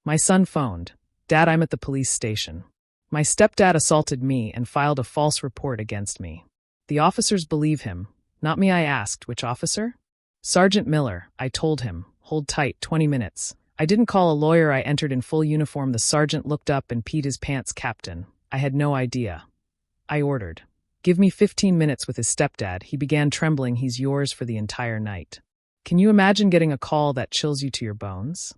My son phoned. "Dad, I'm at the police station. My stepdad assaulted me and filed a false report against me." The officers believe him. Not me, I asked. Which officer? "Sergeant Miller," I told him. "Hold tight, 20 minutes. I didn't call a lawyer. I entered in full uniform." The sergeant looked up and peed his pants. "Captain, I had no idea." I ordered. "Give me 15 minutes with his stepdad." He began trembling. "He's yours for the entire night." Can you imagine getting a call that chills you to your bones?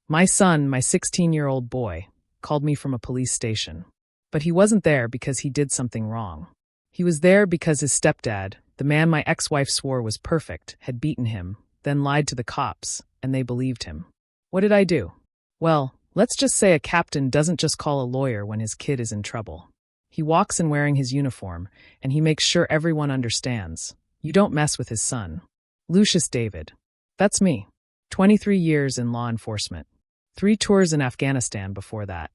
My son, my 16-year-old boy, called me from a police station. But he wasn't there because he did something wrong. He was there because his stepdad, the man my ex-wife swore was perfect, had beaten him, then lied to the cops, and they believed him. What did I do? Well, let's just say a captain doesn't just call a lawyer when his kid is in trouble. He walks in wearing his uniform, and he makes sure everyone understands. You don't mess with his son. Lucius David. That's me. 23 years in law enforcement. 3 tours in Afghanistan before that.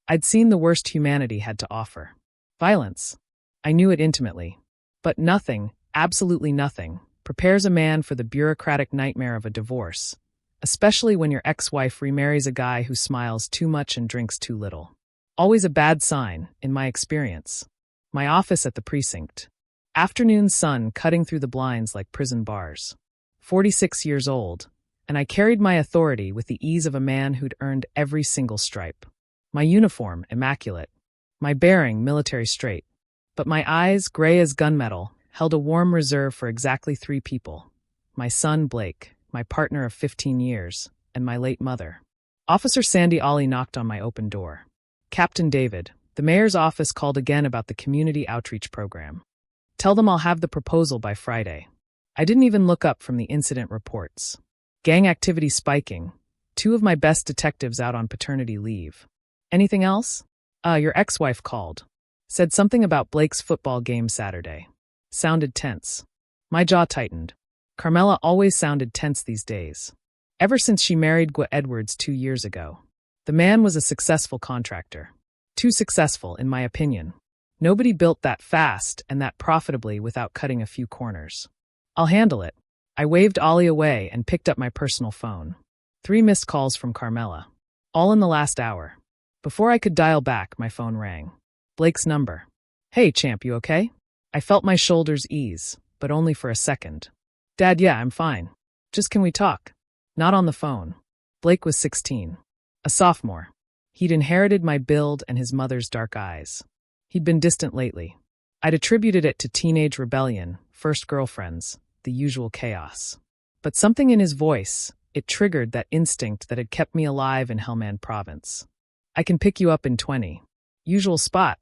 I'd seen the worst humanity had to offer. Violence. I knew it intimately. But nothing, absolutely nothing, prepares a man for the bureaucratic nightmare of a divorce, especially when your ex-wife remarries a guy who smiles too much and drinks too little. Always a bad sign, in my experience. My office at the precinct. Afternoon sun cutting through the blinds like prison bars. 46 years old, and I carried my authority with the ease of a man who'd earned every single stripe. My uniform, immaculate. My bearing, military straight. But my eyes, gray as gunmetal, held a warm reserve for exactly 3 people. My son, Blake, my partner of 15 years, and my late mother. Officer Sandy Ollie knocked on my open door. "Captain David, the mayor's office called again about the community outreach program. Tell them I'll have the proposal by Friday." I didn't even look up from the incident reports. Gang activity spiking. 2 of my best detectives out on paternity leave. Anything else? Your ex-wife called. Said something about Blake's football game Saturday. Sounded tense. My jaw tightened. Carmela always sounded tense these days. Ever since she married Gwa Edwards 2 years ago. The man was a successful contractor. Too successful, in my opinion. Nobody built that fast and that profitably without cutting a few corners. "I'll handle it." I waved Ollie away and picked up my personal phone. 3 missed calls from Carmela. All in the last hour. Before I could dial back, my phone rang. Blake's number. "Hey, champ, you okay?" I felt my shoulders ease, but only for a second. "Dad, yeah, I'm fine. Just can we talk?" Not on the phone. Blake was 16. A sophomore. He'd inherited my build and his mother's dark eyes. He'd been distant lately. I'd attributed it to teenage rebellion, first girlfriends, the usual chaos. But something in his voice, it triggered that instinct that had kept me alive in Helmand Province. "I can pick you up in 20. Usual spot."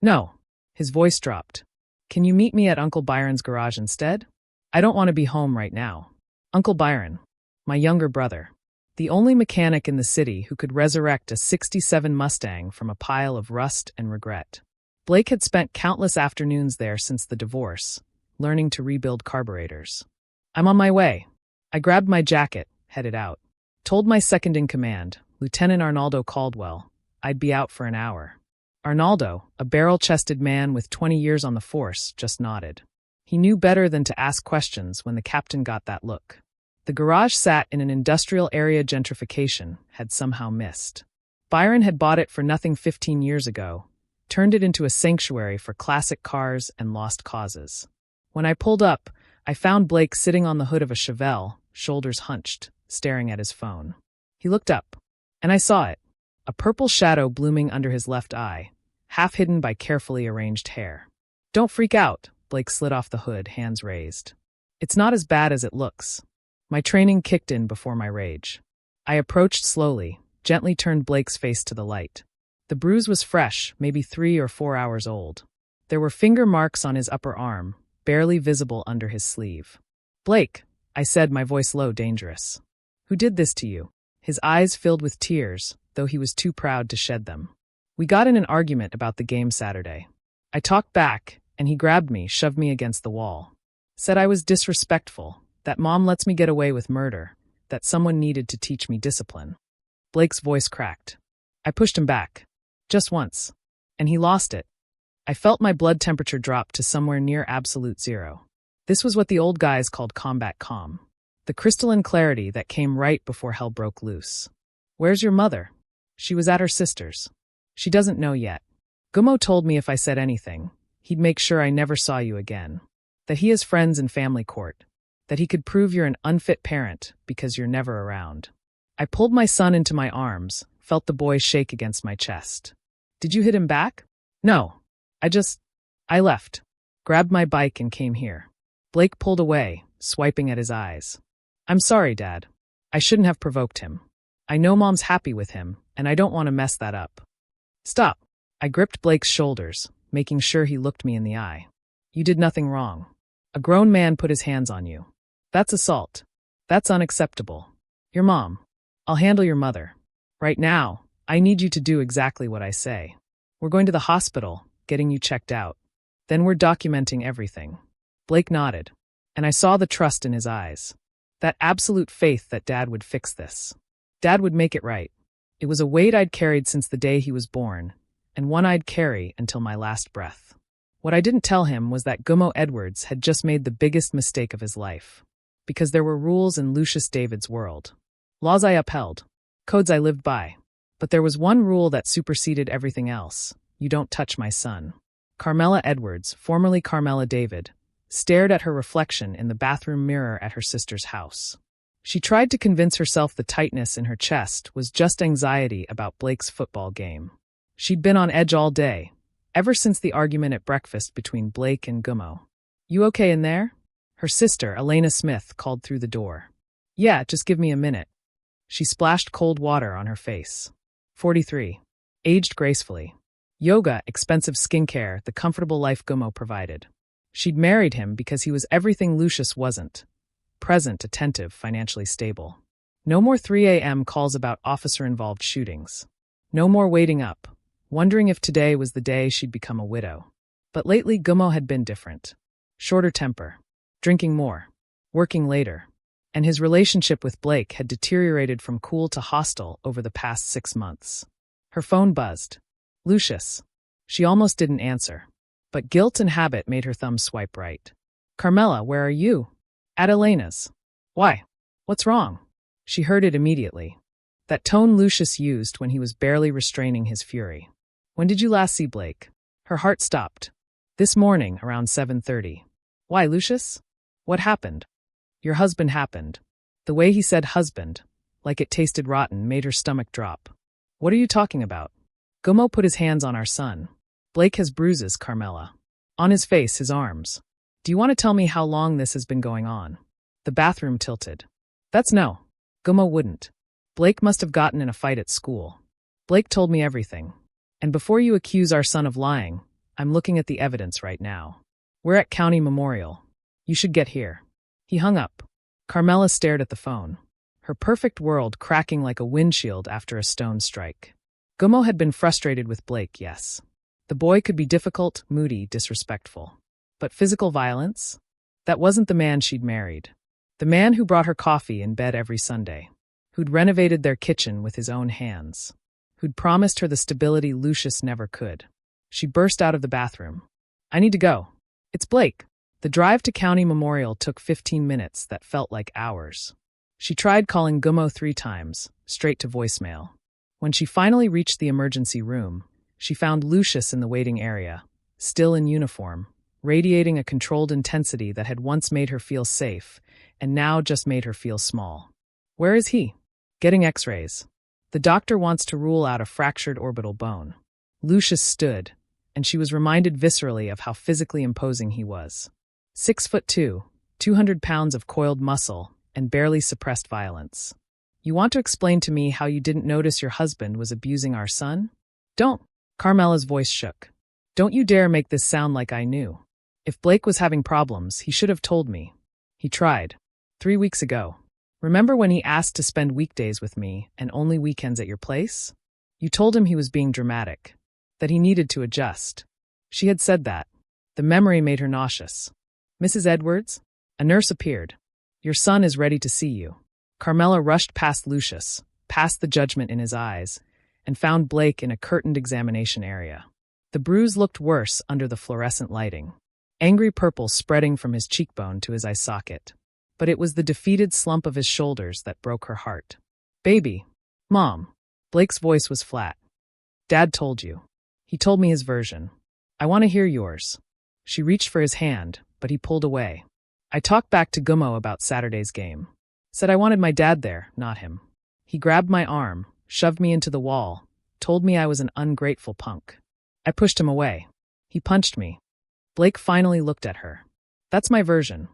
"No." His voice dropped. "Can you meet me at Uncle Byron's garage instead? I don't want to be home right now." Uncle Byron. My younger brother. The only mechanic in the city who could resurrect a '67 Mustang from a pile of rust and regret. Blake had spent countless afternoons there since the divorce, learning to rebuild carburetors. "I'm on my way." I grabbed my jacket, headed out. Told my second-in-command, Lieutenant Arnaldo Caldwell, I'd be out for an hour. Arnaldo, a barrel-chested man with 20 years on the force, just nodded. He knew better than to ask questions when the captain got that look. The garage sat in an industrial area gentrification had somehow missed. Byron had bought it for nothing 15 years ago, turned it into a sanctuary for classic cars and lost causes. When I pulled up, I found Blake sitting on the hood of a Chevelle, shoulders hunched, staring at his phone. He looked up, and I saw it, a purple shadow blooming under his left eye, half hidden by carefully arranged hair. "Don't freak out," Blake slid off the hood, hands raised. "It's not as bad as it looks." My training kicked in before my rage. I approached slowly, gently turned Blake's face to the light. The bruise was fresh, maybe 3 or 4 hours old. There were finger marks on his upper arm, barely visible under his sleeve. "Blake," I said, my voice low, dangerous. "Who did this to you?" His eyes filled with tears, though he was too proud to shed them. "We got in an argument about the game Saturday." I talked back, and he grabbed me, shoved me against the wall. Said I was disrespectful, that mom lets me get away with murder, that someone needed to teach me discipline. Blake's voice cracked. I pushed him back. Just once. And he lost it. I felt my blood temperature drop to somewhere near absolute 0. This was what the old guys called combat calm. The crystalline clarity that came right before hell broke loose. "Where's your mother?" She was at her sister's. She doesn't know yet. Gummo told me if I said anything, he'd make sure I never saw you again. That he has friends in family court. That he could prove you're an unfit parent because you're never around. I pulled my son into my arms, felt the boy shake against my chest. Did you hit him back? No. I left. Grabbed my bike and came here. Blake pulled away, swiping at his eyes. I'm sorry, Dad. I shouldn't have provoked him. I know Mom's happy with him, and I don't want to mess that up. Stop. I gripped Blake's shoulders, making sure he looked me in the eye. You did nothing wrong. A grown man put his hands on you. That's assault. That's unacceptable. Your mom. I'll handle your mother. Right now, I need you to do exactly what I say. We're going to the hospital, getting you checked out. Then we're documenting everything. Blake nodded, and I saw the trust in his eyes. That absolute faith that Dad would fix this. Dad would make it right. It was a weight I'd carried since the day he was born, and one I'd carry until my last breath. What I didn't tell him was that Gummo Edwards had just made the biggest mistake of his life. Because there were rules in Lucius David's world. Laws I upheld. Codes I lived by. But there was one rule that superseded everything else. You don't touch my son. Carmela Edwards, formerly Carmela David, stared at her reflection in the bathroom mirror at her sister's house. She tried to convince herself the tightness in her chest was just anxiety about Blake's football game. She'd been on edge all day, ever since the argument at breakfast between Blake and Gummo. You okay in there? Her sister, Elena Smith, called through the door. Yeah, just give me a minute. She splashed cold water on her face. 43. Aged gracefully. Yoga, expensive skincare, the comfortable life Gummo provided. She'd married him because he was everything Lucius wasn't. Present, attentive, financially stable. No more 3 a.m. calls about officer-involved shootings. No more waiting up, wondering if today was the day she'd become a widow. But lately Gummo had been different. Shorter temper. Drinking more. Working later. And his relationship with Blake had deteriorated from cool to hostile over the past 6 months. Her phone buzzed. Lucius. She almost didn't answer. But guilt and habit made her thumb swipe right. Carmela, where are you? At Elena's. Why? What's wrong? She heard it immediately. That tone Lucius used when he was barely restraining his fury. When did you last see Blake? Her heart stopped. This morning, around 7:30. Why, Lucius? What happened? Your husband happened. The way he said husband, like it tasted rotten, made her stomach drop. What are you talking about? Gummo put his hands on our son. Blake has bruises, Carmela. On his face, his arms. Do you want to tell me how long this has been going on? The bathroom tilted. That's no. Gummo wouldn't. Blake must have gotten in a fight at school. Blake told me everything. And before you accuse our son of lying, I'm looking at the evidence right now. We're at County Memorial. You should get here. He hung up. Carmela stared at the phone. Her perfect world cracking like a windshield after a stone strike. Gummo had been frustrated with Blake, yes. The boy could be difficult, moody, disrespectful. But physical violence? That wasn't the man she'd married. The man who brought her coffee in bed every Sunday. Who'd renovated their kitchen with his own hands. Who'd promised her the stability Lucius never could. She burst out of the bathroom. I need to go. It's Blake. The drive to County Memorial took 15 minutes that felt like hours. She tried calling Gummo 3 times, straight to voicemail. When she finally reached the emergency room, she found Lucius in the waiting area, still in uniform, radiating a controlled intensity that had once made her feel safe, and now just made her feel small. Where is he? Getting x-rays. The doctor wants to rule out a fractured orbital bone. Lucius stood, and she was reminded viscerally of how physically imposing he was. 6'2", 200 pounds of coiled muscle, and barely suppressed violence. You want to explain to me how you didn't notice your husband was abusing our son? Don't. Carmela's voice shook. Don't you dare make this sound like I knew. If Blake was having problems, he should have told me. He tried. 3 weeks ago. Remember when he asked to spend weekdays with me and only weekends at your place? You told him he was being dramatic. That he needed to adjust. She had said that. The memory made her nauseous. Mrs. Edwards? A nurse appeared. Your son is ready to see you. Carmela rushed past Lucius, past the judgment in his eyes, and found Blake in a curtained examination area. The bruise looked worse under the fluorescent lighting. Angry purple spreading from his cheekbone to his eye socket. But it was the defeated slump of his shoulders that broke her heart. Baby. Mom. Blake's voice was flat. Dad told you. He told me his version. I want to hear yours. She reached for his hand, but he pulled away. I talked back to Gummo about Saturday's game. Said I wanted my dad there, not him. He grabbed my arm, shoved me into the wall, told me I was an ungrateful punk. I pushed him away. He punched me. Blake finally looked at her. That's my version.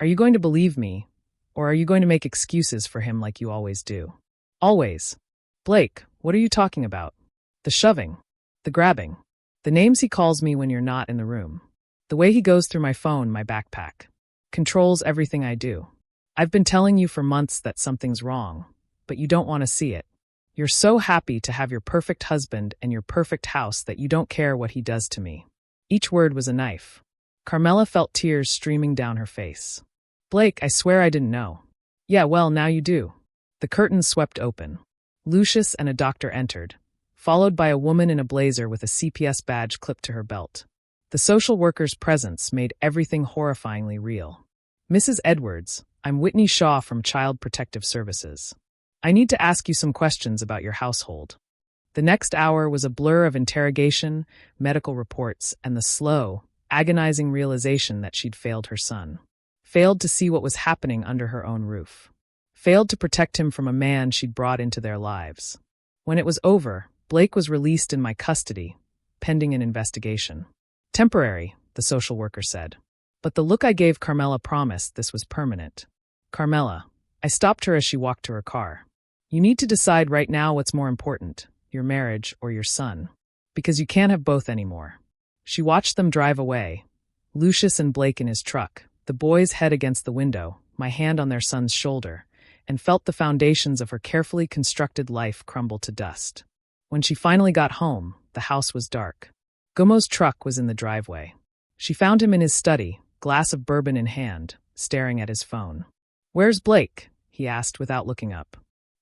Are you going to believe me, or are you going to make excuses for him like you always do? Always. Blake, what are you talking about? The shoving. The grabbing. The names he calls me when you're not in the room. The way he goes through my phone, my backpack. Controls everything I do. I've been telling you for months that something's wrong, but you don't want to see it. You're so happy to have your perfect husband and your perfect house that you don't care what he does to me. Each word was a knife. Carmela felt tears streaming down her face. Blake, I swear I didn't know. Yeah, well, now you do. The curtains swept open. Lucius and a doctor entered, followed by a woman in a blazer with a CPS badge clipped to her belt. The social worker's presence made everything horrifyingly real. Mrs. Edwards, I'm Whitney Shaw from Child Protective Services. I need to ask you some questions about your household. The next hour was a blur of interrogation, medical reports, and the slow, agonizing realization that she'd failed her son. Failed to see what was happening under her own roof. Failed to protect him from a man she'd brought into their lives. When it was over, Blake was released in my custody, pending an investigation. Temporary, the social worker said. But the look I gave Carmela promised this was permanent. Carmela, I stopped her as she walked to her car. You need to decide right now what's more important, your marriage or your son. Because you can't have both anymore. She watched them drive away, Lucius and Blake in his truck, the boy's head against the window, my hand on their son's shoulder, and felt the foundations of her carefully constructed life crumble to dust. When she finally got home, the house was dark. Gummo's truck was in the driveway. She found him in his study, glass of bourbon in hand, staring at his phone. Where's Blake? He asked without looking up.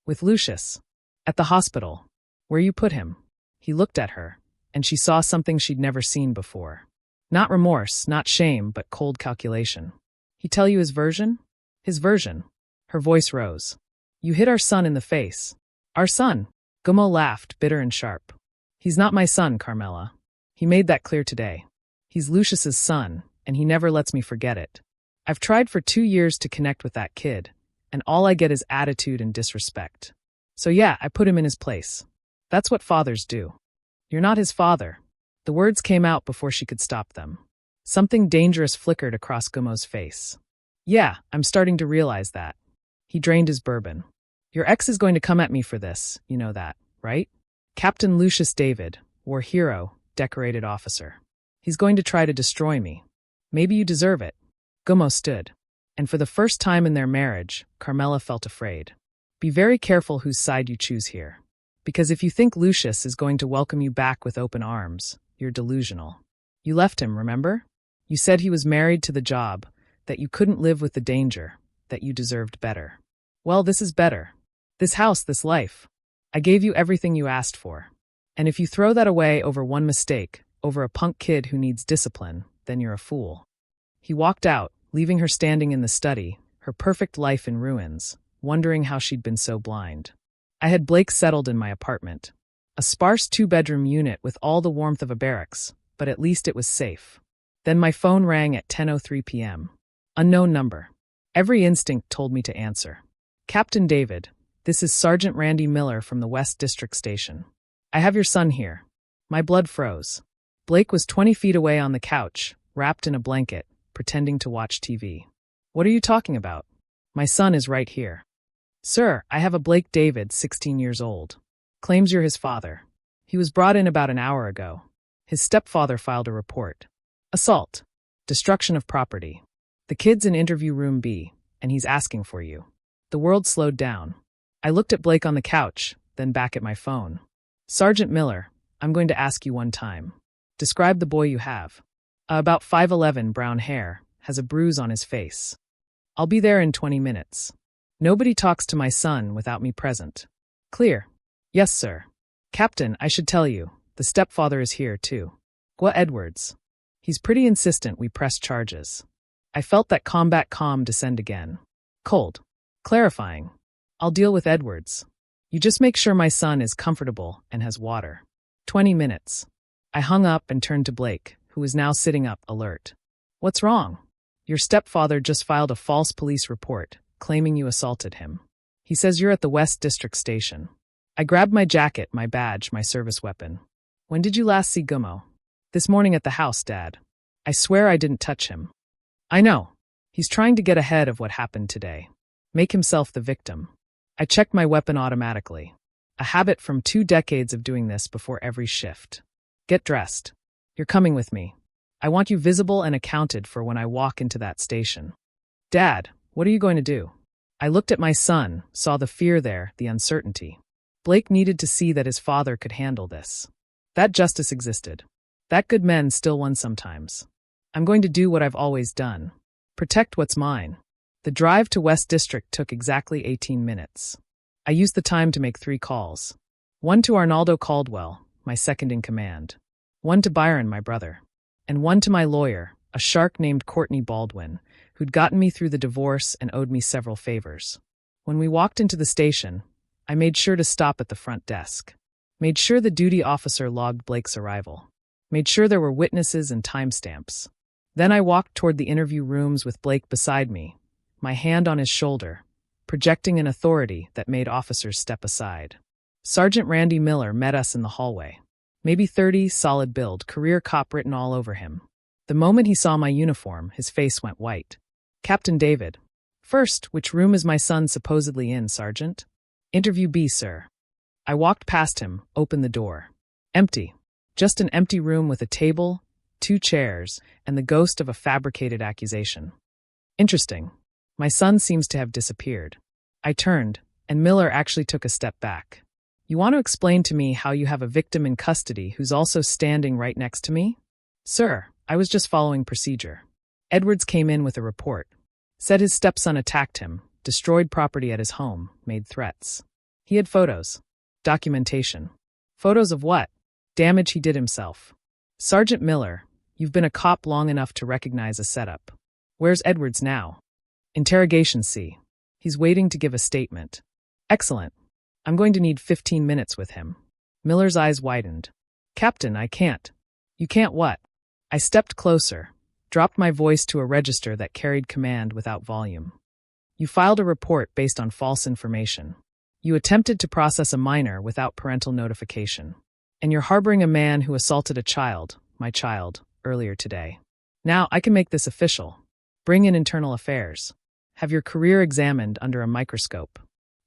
With Lucius. At the hospital. Where you put him? He looked at her, and she saw something she'd never seen before. Not remorse, not shame, but cold calculation. He tell you his version? His version. Her voice rose. You hit our son in the face. Our son. Gummo laughed, bitter and sharp. He's not my son, Carmela. He made that clear today. He's Lucius's son, and he never lets me forget it. I've tried for 2 years to connect with that kid, and all I get is attitude and disrespect. So yeah, I put him in his place. That's what fathers do. You're not his father. The words came out before she could stop them. Something dangerous flickered across Gummo's face. Yeah, I'm starting to realize that. He drained his bourbon. Your ex is going to come at me for this, you know that, right? Captain Lucius David, war hero, decorated officer. He's going to try to destroy me. Maybe you deserve it. Gummo stood. And for the first time in their marriage, Carmela felt afraid. Be very careful whose side you choose here. Because if you think Lucius is going to welcome you back with open arms, you're delusional. You left him, remember? You said he was married to the job, that you couldn't live with the danger, that you deserved better. Well, this is better. This house, this life. I gave you everything you asked for. And if you throw that away over one mistake, over a punk kid who needs discipline, then you're a fool. He walked out, leaving her standing in the study, her perfect life in ruins, wondering how she'd been so blind. I had Blake settled in my apartment. A sparse 2-bedroom unit with all the warmth of a barracks, but at least it was safe. Then my phone rang at 10:03 p.m. Unknown number. Every instinct told me to answer. Captain David, this is Sergeant Randy Miller from the West District Station. I have your son here. My blood froze. Blake was 20 feet away on the couch, wrapped in a blanket, pretending to watch TV. What are you talking about? My son is right here. Sir, I have a Blake David, 16 years old. Claims you're his father. He was brought in about an hour ago. His stepfather filed a report. Assault. Destruction of property. The kid's in interview room B, and he's asking for you. The world slowed down. I looked at Blake on the couch, then back at my phone. Sergeant Miller, I'm going to ask you one time. Describe the boy you have. About 5'11", brown hair, has a bruise on his face. I'll be there in 20 minutes. Nobody talks to my son without me present. Clear? Yes, sir. Captain, I should tell you, the stepfather is here, too. Gwa Edwards. He's pretty insistent we press charges. I felt that combat calm descend again. Cold. Clarifying. I'll deal with Edwards. You just make sure my son is comfortable and has water. 20 minutes. I hung up and turned to Blake, who was now sitting up, alert. What's wrong? Your stepfather just filed a false police report, claiming you assaulted him. He says you're at the West District Station. I grabbed my jacket, my badge, my service weapon. When did you last see Gummo? This morning at the house, Dad. I swear I didn't touch him. I know. He's trying to get ahead of what happened today. Make himself the victim. I checked my weapon automatically. A habit from 2 decades of doing this before every shift. Get dressed. You're coming with me. I want you visible and accounted for when I walk into that station. Dad, what are you going to do? I looked at my son, saw the fear there, the uncertainty. Blake needed to see that his father could handle this. That justice existed. That good men still won sometimes. I'm going to do what I've always done. Protect what's mine. The drive to West District took exactly 18 minutes. I used the time to make 3 calls. 1 to Arnaldo Caldwell, my second in command. 1 to Byron, my brother. And 1 to my lawyer, a shark named Courtney Baldwin, who'd gotten me through the divorce and owed me several favors. When we walked into the station, I made sure to stop at the front desk. Made sure the duty officer logged Blake's arrival. Made sure there were witnesses and timestamps. Then I walked toward the interview rooms with Blake beside me, my hand on his shoulder, projecting an authority that made officers step aside. Sergeant Randy Miller met us in the hallway. Maybe 30, solid build, career cop written all over him. The moment he saw my uniform, his face went white. Captain David. First, which room is my son supposedly in, Sergeant? Interview B, sir. I walked past him, opened the door. Empty. Just an empty room with a table, 2 chairs, and the ghost of a fabricated accusation. Interesting. My son seems to have disappeared. I turned, and Miller actually took a step back. You want to explain to me how you have a victim in custody who's also standing right next to me? Sir, I was just following procedure. Edwards came in with a report. Said his stepson attacked him, destroyed property at his home, made threats. He had photos. Documentation. Photos of what? Damage he did himself. Sergeant Miller, you've been a cop long enough to recognize a setup. Where's Edwards now? Interrogation C. He's waiting to give a statement. Excellent. I'm going to need 15 minutes with him. Miller's eyes widened. Captain, I can't. You can't what? I stepped closer, dropped my voice to a register that carried command without volume. You filed a report based on false information. You attempted to process a minor without parental notification. And you're harboring a man who assaulted a child, my child, earlier today. Now I can make this official. Bring in internal affairs. Have your career examined under a microscope.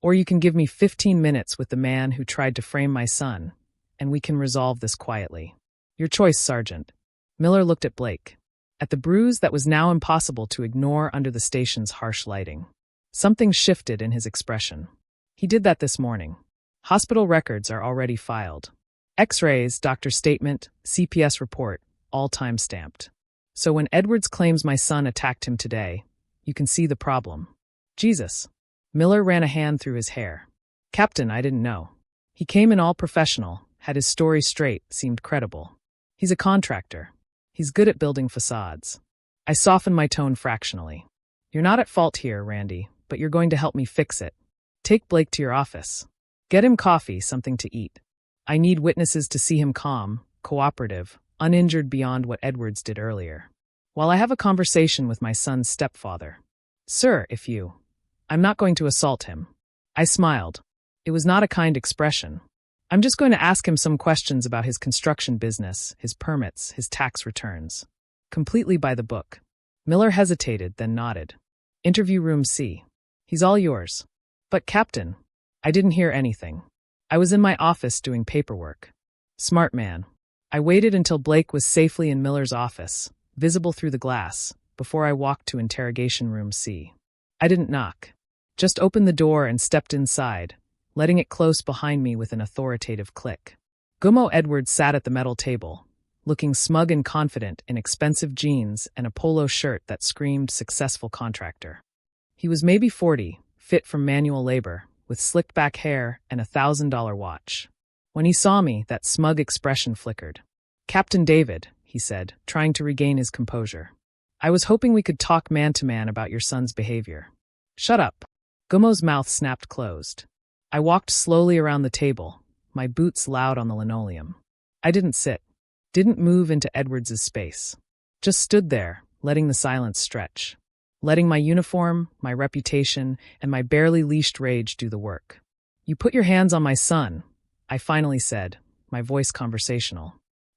Or you can give me 15 minutes with the man who tried to frame my son, and we can resolve this quietly. Your choice, Sergeant. Miller looked at Blake. At the bruise that was now impossible to ignore under the station's harsh lighting. Something shifted in his expression. He did that this morning. Hospital records are already filed. X-rays, doctor's statement, CPS report, all time-stamped. So when Edwards claims my son attacked him today, you can see the problem. Jesus. Miller ran a hand through his hair. Captain, I didn't know. He came in all professional, had his story straight, seemed credible. He's a contractor. He's good at building facades. I softened my tone fractionally. You're not at fault here, Randy, but you're going to help me fix it. Take Blake to your office. Get him coffee, something to eat. I need witnesses to see him calm, cooperative, uninjured beyond what Edwards did earlier. While I have a conversation with my son's stepfather. Sir, if you... I'm not going to assault him. I smiled. It was not a kind expression. I'm just going to ask him some questions about his construction business, his permits, his tax returns. Completely by the book. Miller hesitated, then nodded. Interview room C. He's all yours. But Captain, I didn't hear anything. I was in my office doing paperwork. Smart man. I waited until Blake was safely in Miller's office, visible through the glass, before I walked to interrogation room C. I didn't knock. Just opened the door and stepped inside, letting it close behind me with an authoritative click. Gummo Edwards sat at the metal table, looking smug and confident in expensive jeans and a polo shirt that screamed successful contractor. He was maybe 40, fit from manual labor, with slicked back hair and a $1,000 watch. When he saw me, that smug expression flickered. Captain David, he said, trying to regain his composure. I was hoping we could talk man-to-man about your son's behavior. Shut up. Gummo's mouth snapped closed. I walked slowly around the table, my boots loud on the linoleum. I didn't sit, didn't move into Edwards's space. Just stood there, letting the silence stretch. Letting my uniform, my reputation, and my barely leashed rage do the work. "You put your hands on my son," I finally said, my voice conversational.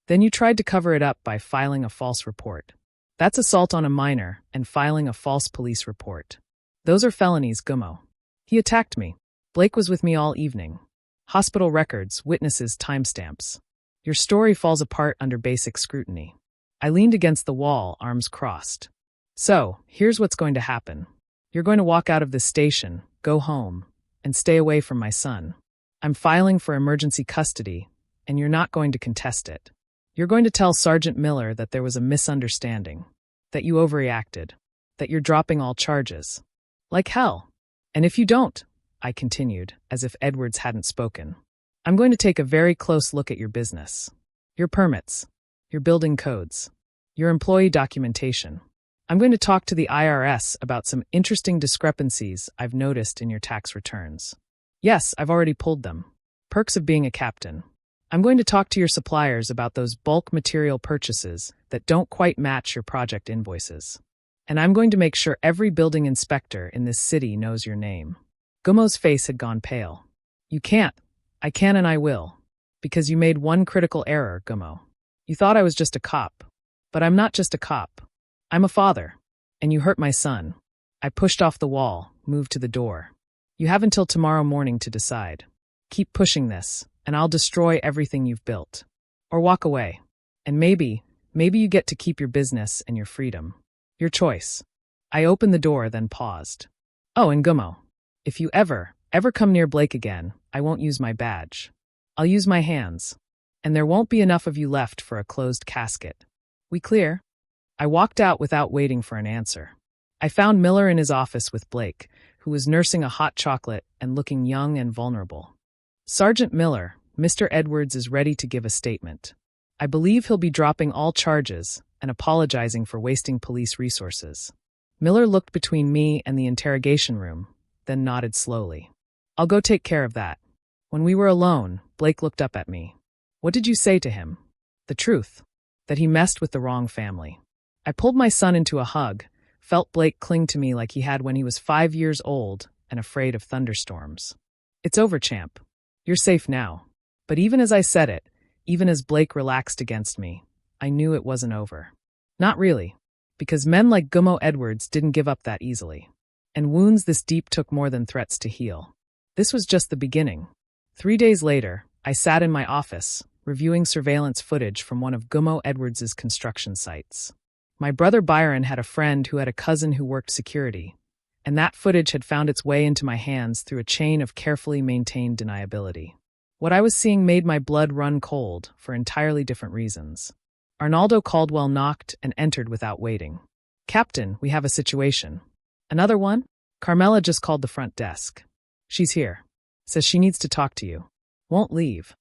"Then you tried to cover it up by filing a false report. That's assault on a minor and filing a false police report. Those are felonies, Gummo." He attacked me. "Blake was with me all evening. Hospital records, witnesses, timestamps. Your story falls apart under basic scrutiny." I leaned against the wall, arms crossed. "So, here's what's going to happen. You're going to walk out of this station, go home, and stay away from my son. I'm filing for emergency custody, and you're not going to contest it. You're going to tell Sergeant Miller that there was a misunderstanding, that you overreacted, that you're dropping all charges. Like hell. And if you don't," I continued, as if Edwards hadn't spoken, "I'm going to take a very close look at your business. Your permits, your building codes, your employee documentation. I'm going to talk to the IRS about some interesting discrepancies I've noticed in your tax returns. Yes, I've already pulled them. Perks of being a captain. I'm going to talk to your suppliers about those bulk material purchases that don't quite match your project invoices. And I'm going to make sure every building inspector in this city knows your name." Gummo's face had gone pale. "You can't. I can and I will. Because you made one critical error, Gummo. You thought I was just a cop. But I'm not just a cop. I'm a father. And you hurt my son." I pushed off the wall, moved to the door. "You have until tomorrow morning to decide. Keep pushing this, and I'll destroy everything you've built. Or walk away. And maybe you get to keep your business and your freedom. Your choice." I opened the door, then paused. "Oh, and Gummo, if you ever come near Blake again, I won't use my badge. I'll use my hands. And there won't be enough of you left for a closed casket. We clear?" I walked out without waiting for an answer. I found Miller in his office with Blake, who was nursing a hot chocolate and looking young and vulnerable. "Sergeant Miller, Mr. Edwards is ready to give a statement. I believe he'll be dropping all charges and apologizing for wasting police resources." Miller looked between me and the interrogation room, then nodded slowly. "I'll go take care of that." When we were alone, Blake looked up at me. "What did you say to him?" "The truth. That he messed with the wrong family." I pulled my son into a hug, felt Blake cling to me like he had when he was 5 years old and afraid of thunderstorms. "It's over, champ. You're safe now." But even as I said it, even as Blake relaxed against me, I knew it wasn't over. Not really, because men like Gummo Edwards didn't give up that easily. And wounds this deep took more than threats to heal. This was just the beginning. 3 days later, I sat in my office, reviewing surveillance footage from one of Gummo Edwards's construction sites. My brother Byron had a friend who had a cousin who worked security, and that footage had found its way into my hands through a chain of carefully maintained deniability. What I was seeing made my blood run cold for entirely different reasons. Arnaldo Caldwell knocked and entered without waiting. "Captain, we have a situation." "Another one?" "Carmela just called the front desk. She's here. Says she needs to talk to you. Won't leave."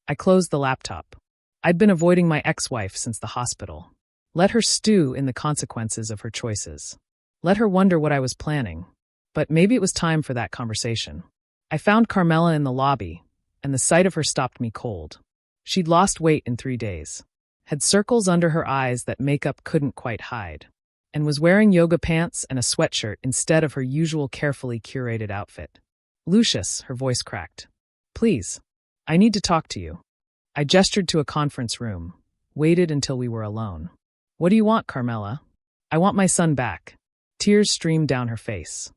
I closed the laptop. I'd been avoiding my ex-wife since the hospital. Let her stew in the consequences of her choices. Let her wonder what I was planning. But maybe it was time for that conversation. I found Carmela in the lobby, and the sight of her stopped me cold. She'd lost weight in 3 days, had circles under her eyes that makeup couldn't quite hide, and was wearing yoga pants and a sweatshirt instead of her usual carefully curated outfit. "Lucius," her voice cracked. "Please. I need to talk to you." I gestured to a conference room, waited until we were alone. "What do you want, Carmela?" "I want my son back." Tears streamed down her face.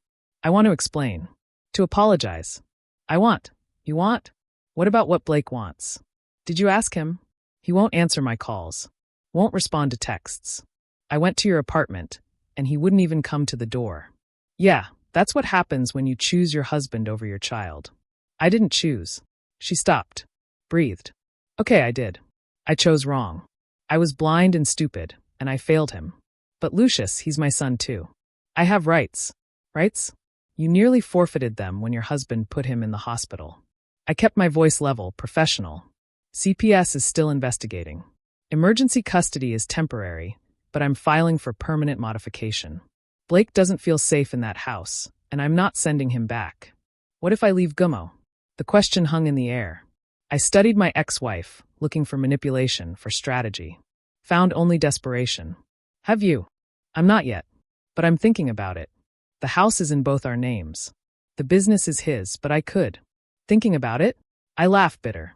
"I want to explain. To apologize." You want? What about what Blake wants? Did you ask him?" "He won't answer my calls. Won't respond to texts. I went to your apartment, and he wouldn't even come to the door." "Yeah, that's what happens when you choose your husband over your child." "I didn't choose." She stopped, breathed. "Okay, I did. I chose wrong. I was blind and stupid, and I failed him. But Lucius, he's my son too. I have rights." "Rights? You nearly forfeited them when your husband put him in the hospital." I kept my voice level, professional. "CPS is still investigating. Emergency custody is temporary, but I'm filing for permanent modification. Blake doesn't feel safe in that house, and I'm not sending him back. What if I leave Gummo?" The question hung in the air. I studied my ex-wife, looking for manipulation, for strategy. Found only desperation. Have you? I'm not yet. But I'm thinking about it. The house is in both our names. The business is his, but I could. Thinking about it? I laugh bitter.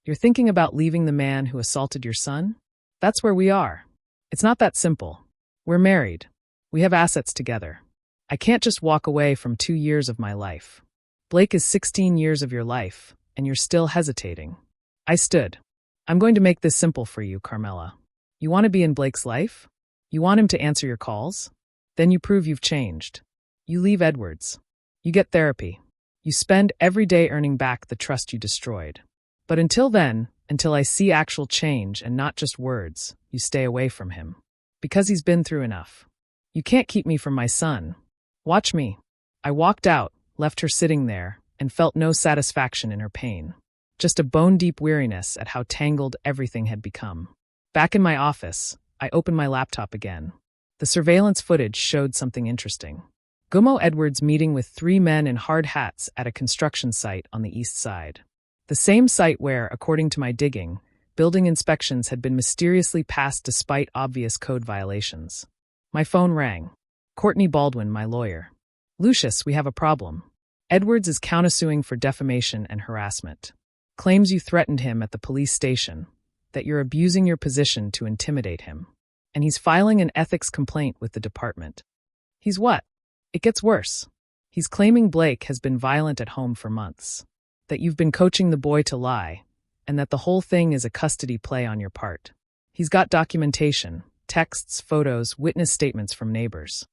You're thinking about leaving the man who assaulted your son? That's where we are. It's not that simple. We're married. We have assets together. I can't just walk away from 2 years of my life. Blake is 16 years of your life, and you're still hesitating. I stood. I'm going to make this simple for you, Carmela. You want to be in Blake's life? You want him to answer your calls? Then you prove you've changed. You leave Edwards. You get therapy. You spend every day earning back the trust you destroyed. But until then, until I see actual change and not just words, you stay away from him. Because he's been through enough. You can't keep me from my son. Watch me. I walked out, left her sitting there, and felt no satisfaction in her pain. Just a bone-deep weariness at how tangled everything had become. Back in my office, I opened my laptop again. The surveillance footage showed something interesting. Gummo Edwards meeting with 3 men in hard hats at a construction site on the east side. The same site where, according to my digging, building inspections had been mysteriously passed despite obvious code violations. My phone rang. Courtney Baldwin, my lawyer. Lucius, we have a problem. Edwards is countersuing for defamation and harassment. Claims you threatened him at the police station, that you're abusing your position to intimidate him. And he's filing an ethics complaint with the department. He's what? It gets worse. He's claiming Blake has been violent at home for months, that you've been coaching the boy to lie, and that the whole thing is a custody play on your part. He's got documentation, texts, photos, witness statements from neighbors.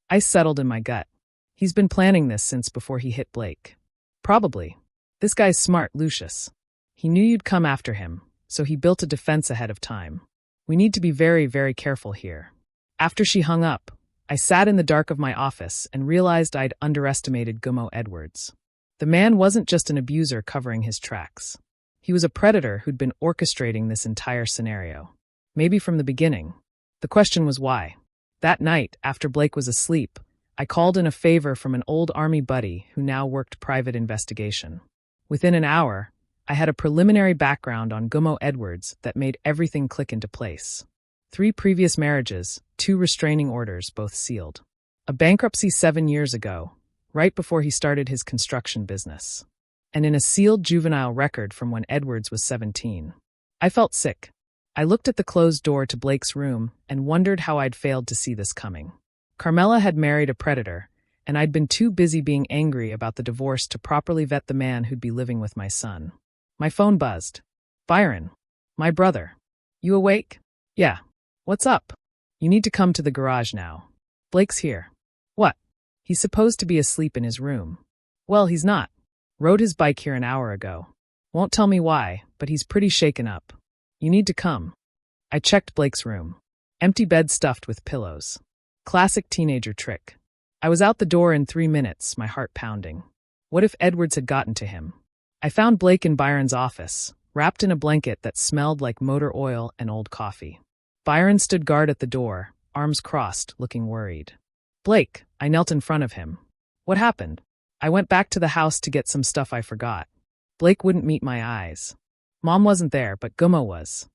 I settled in my gut. He's been planning this since before he hit Blake. Probably. This guy's smart, Lucius. He knew you'd come after him, so he built a defense ahead of time. We need to be very, very careful here. After she hung up, I sat in the dark of my office and realized I'd underestimated Gummo Edwards. The man wasn't just an abuser covering his tracks. He was a predator who'd been orchestrating this entire scenario. Maybe from the beginning. The question was why. That night, after Blake was asleep, I called in a favor from an old army buddy who now worked private investigation. Within an hour, I had a preliminary background on Gummo Edwards that made everything click into place. 3 previous marriages, 2 restraining orders, both sealed. A bankruptcy 7 years ago, right before he started his construction business. And in a sealed juvenile record from when Edwards was 17. I felt sick. I looked at the closed door to Blake's room and wondered how I'd failed to see this coming. Carmela had married a predator, and I'd been too busy being angry about the divorce to properly vet the man who'd be living with my son. My phone buzzed. Byron. My brother. You awake? Yeah. What's up? You need to come to the garage now. Blake's here. What? He's supposed to be asleep in his room. Well, he's not. Rode his bike here an hour ago. Won't tell me why, but he's pretty shaken up. You need to come. I checked Blake's room. Empty bed stuffed with pillows. Classic teenager trick. I was out the door in 3 minutes, my heart pounding. What if Edwards had gotten to him? I found Blake in Byron's office, wrapped in a blanket that smelled like motor oil and old coffee. Byron stood guard at the door, arms crossed, looking worried. Blake, I knelt in front of him. What happened? I went back to the house to get some stuff I forgot. Blake wouldn't meet my eyes. Mom wasn't there, but Gummo was.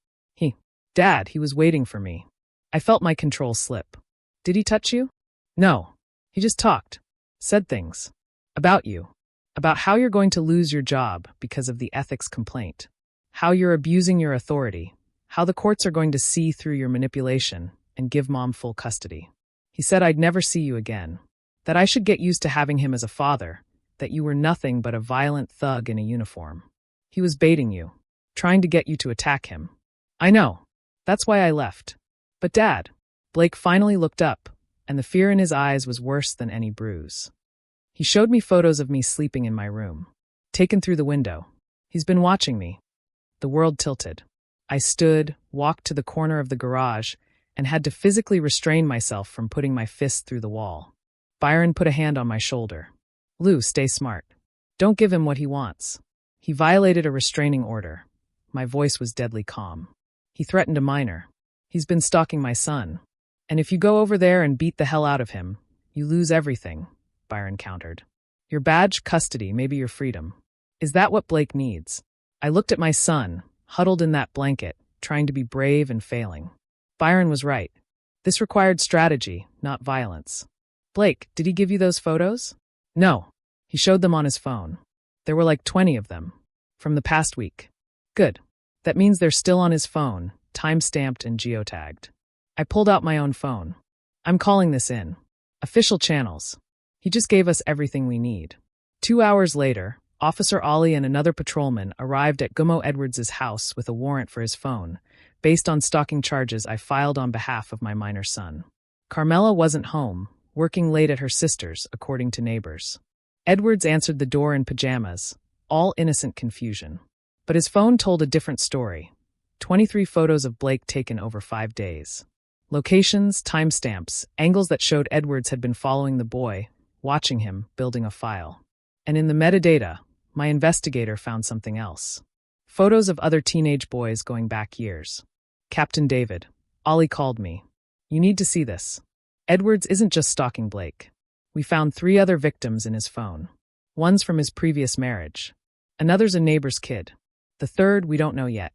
Dad, he was waiting for me. I felt my control slip. Did he touch you? No. He just talked. Said things. About you. About how you're going to lose your job because of the ethics complaint. How you're abusing your authority. How the courts are going to see through your manipulation and give Mom full custody. He said I'd never see you again. That I should get used to having him as a father. That you were nothing but a violent thug in a uniform. He was baiting you. Trying to get you to attack him. I know. That's why I left. But Dad, Blake finally looked up, and the fear in his eyes was worse than any bruise. He showed me photos of me sleeping in my room, taken through the window. He's been watching me. The world tilted. I stood, walked to the corner of the garage, and had to physically restrain myself from putting my fist through the wall. Byron put a hand on my shoulder. Lou, stay smart. Don't give him what he wants. He violated a restraining order. My voice was deadly calm. He threatened a minor. He's been stalking my son. And if you go over there and beat the hell out of him, you lose everything, Byron countered. Your badge, custody, maybe your freedom. Is that what Blake needs? I looked at my son, huddled in that blanket, trying to be brave and failing. Byron was right. This required strategy, not violence. Blake, did he give you those photos? No. He showed them on his phone. There were like 20 of them. From the past week. Good. That means they're still on his phone, time-stamped and geotagged. I pulled out my own phone. I'm calling this in. Official channels. He just gave us everything we need. 2 hours later, Officer Ollie and another patrolman arrived at Gummo Edwards' house with a warrant for his phone, based on stalking charges I filed on behalf of my minor son. Carmela wasn't home, working late at her sister's, according to neighbors. Edwards answered the door in pajamas, all innocent confusion. But his phone told a different story. 23 photos of Blake taken over 5 days. Locations, timestamps, angles that showed Edwards had been following the boy, watching him, building a file. And in the metadata, my investigator found something else. Photos of other teenage boys going back years. Captain David. Ollie called me. You need to see this. Edwards isn't just stalking Blake. We found 3 other victims in his phone. One's from his previous marriage. Another's a neighbor's kid. The third we don't know yet.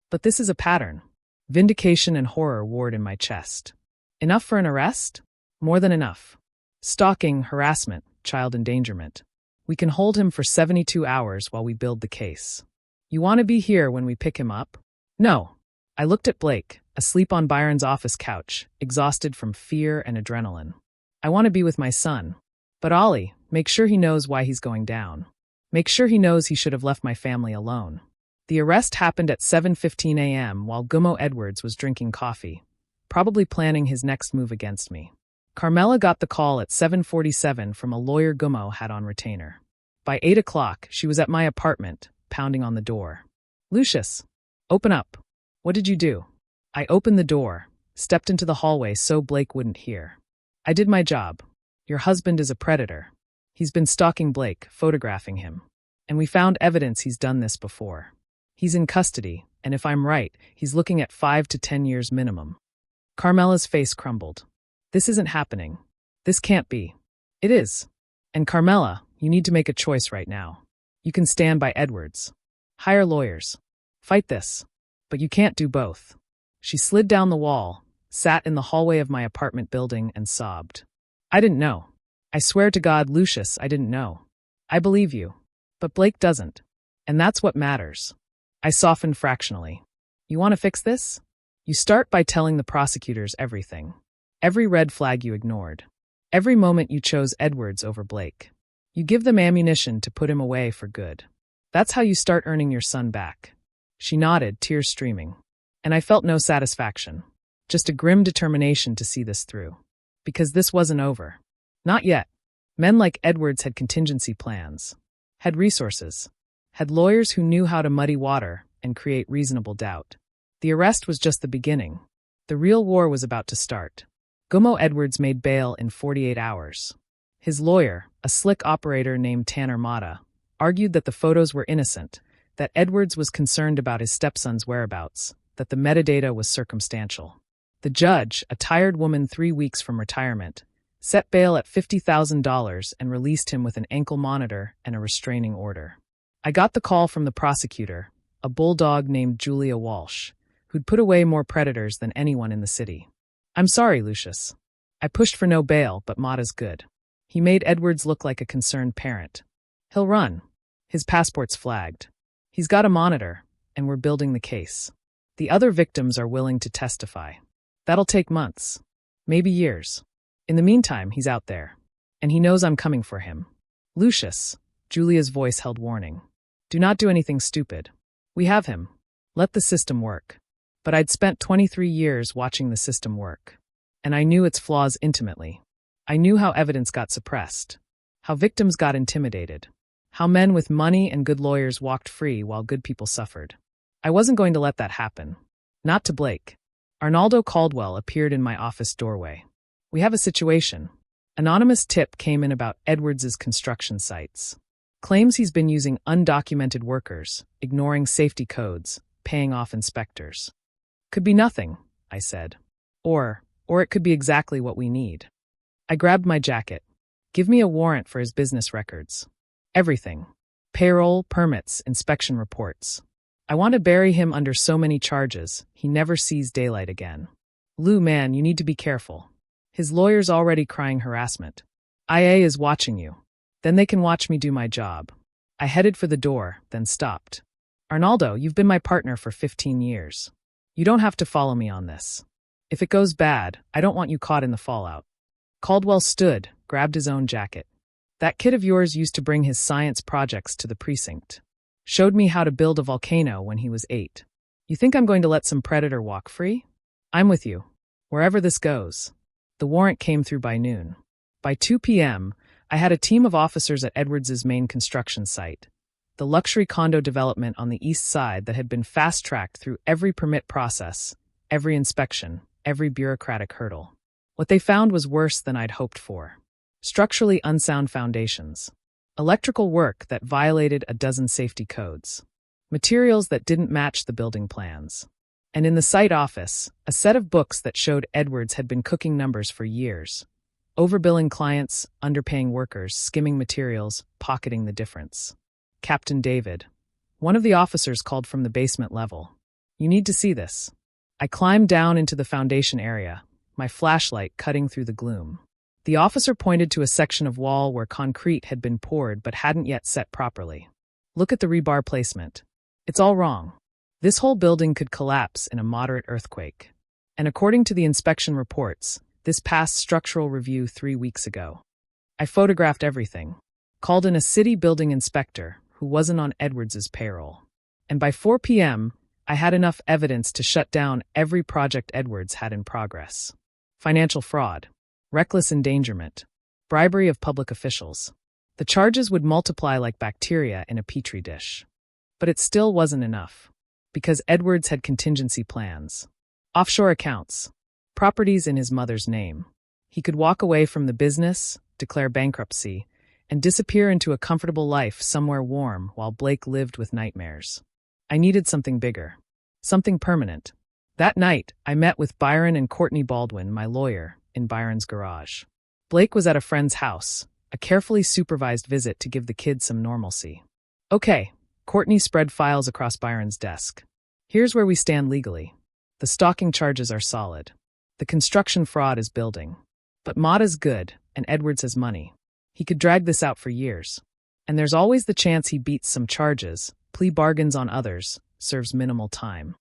But this is a pattern. Vindication and horror warred in my chest. Enough for an arrest? More than enough. Stalking, harassment, child endangerment. We can hold him for 72 hours while we build the case. You want to be here when we pick him up? No. I looked at Blake, asleep on Byron's office couch, exhausted from fear and adrenaline. I want to be with my son. But Ollie, make sure he knows why he's going down. Make sure he knows he should have left my family alone. The arrest happened at 7:15 a.m. while Gummo Edwards was drinking coffee, probably planning his next move against me. Carmela got the call at 7:47 from a lawyer Gummo had on retainer. By 8 o'clock, she was at my apartment, pounding on the door. Lucius, open up. What did you do? I opened the door, stepped into the hallway so Blake wouldn't hear. I did my job. Your husband is a predator. He's been stalking Blake, photographing him. And we found evidence he's done this before. He's in custody, and if I'm right, he's looking at 5 to 10 years minimum. Carmela's face crumbled. This isn't happening. This can't be. It is. And Carmela, you need to make a choice right now. You can stand by Edwards. Hire lawyers. Fight this. But you can't do both. She slid down the wall, sat in the hallway of my apartment building, and sobbed. I didn't know. I swear to God, Lucius, I didn't know. I believe you. But Blake doesn't. And that's what matters. I softened fractionally. You want to fix this? You start by telling the prosecutors everything. Every red flag you ignored. Every moment you chose Edwards over Blake. You give them ammunition to put him away for good. That's how you start earning your son back. She nodded, tears streaming. And I felt no satisfaction. Just a grim determination to see this through. Because this wasn't over. Not yet. Men like Edwards had contingency plans. Had resources. Had lawyers who knew how to muddy water and create reasonable doubt. The arrest was just the beginning. The real war was about to start. Gummo Edwards made bail in 48 hours. His lawyer, a slick operator named Tanner Mata, argued that the photos were innocent, that Edwards was concerned about his stepson's whereabouts, that the metadata was circumstantial. The judge, a tired woman 3 weeks from retirement, set bail at $50,000 and released him with an ankle monitor and a restraining order. I got the call from the prosecutor, a bulldog named Julia Walsh, who'd put away more predators than anyone in the city. I'm sorry, Lucius. I pushed for no bail, but Mata's good. He made Edwards look like a concerned parent. He'll run. His passport's flagged. He's got a monitor, and we're building the case. The other victims are willing to testify. That'll take months, maybe years. In the meantime, he's out there, and he knows I'm coming for him. Lucius, Julia's voice held warning. Do not do anything stupid. We have him. Let the system work. But I'd spent 23 years watching the system work. And I knew its flaws intimately. I knew how evidence got suppressed. How victims got intimidated. How men with money and good lawyers walked free while good people suffered. I wasn't going to let that happen. Not to Blake. Arnaldo Caldwell appeared in my office doorway. We have a situation. Anonymous tip came in about Edwards' construction sites. Claims he's been using undocumented workers, ignoring safety codes, paying off inspectors. Could be nothing, I said. Or it could be exactly what we need. I grabbed my jacket. Give me a warrant for his business records. Everything. Payroll, permits, inspection reports. I want to bury him under so many charges, he never sees daylight again. Lou, man, you need to be careful. His lawyer's already crying harassment. IA is watching you. Then they can watch me do my job. I headed for the door, then stopped. Arnaldo, you've been my partner for 15 years. You don't have to follow me on this. If it goes bad, I don't want you caught in the fallout. Caldwell stood, grabbed his own jacket. That kid of yours used to bring his science projects to the precinct. Showed me how to build a volcano when he was 8. You think I'm going to let some predator walk free? I'm with you. Wherever this goes. The warrant came through by noon. By 2 p.m., I had a team of officers at Edwards's main construction site, the luxury condo development on the east side that had been fast-tracked through every permit process, every inspection, every bureaucratic hurdle. What they found was worse than I'd hoped for. Structurally unsound foundations. Electrical work that violated a dozen safety codes. Materials that didn't match the building plans. And in the site office, a set of books that showed Edwards had been cooking numbers for years. Overbilling clients, underpaying workers, skimming materials, pocketing the difference. Captain David. One of the officers called from the basement level. You need to see this. I climbed down into the foundation area, my flashlight cutting through the gloom. The officer pointed to a section of wall where concrete had been poured but hadn't yet set properly. Look at the rebar placement. It's all wrong. This whole building could collapse in a moderate earthquake. And according to the inspection reports, this passed structural review 3 weeks ago. I photographed everything. Called in a city building inspector who wasn't on Edwards's payroll. And by 4 p.m., I had enough evidence to shut down every project Edwards had in progress. Financial fraud. Reckless endangerment, bribery of public officials. The charges would multiply like bacteria in a petri dish. But it still wasn't enough. Because Edwards had contingency plans. Offshore accounts. Properties in his mother's name. He could walk away from the business, declare bankruptcy, and disappear into a comfortable life somewhere warm while Blake lived with nightmares. I needed something bigger. Something permanent. That night, I met with Byron and Courtney Baldwin, my lawyer, in Byron's garage. Blake was at a friend's house, a carefully supervised visit to give the kids some normalcy. Okay, Courtney spread files across Byron's desk. Here's where we stand legally. The stalking charges are solid. The construction fraud is building. But Mata's good, and Edwards has money. He could drag this out for years. And there's always the chance he beats some charges, plea bargains on others, serves minimal time.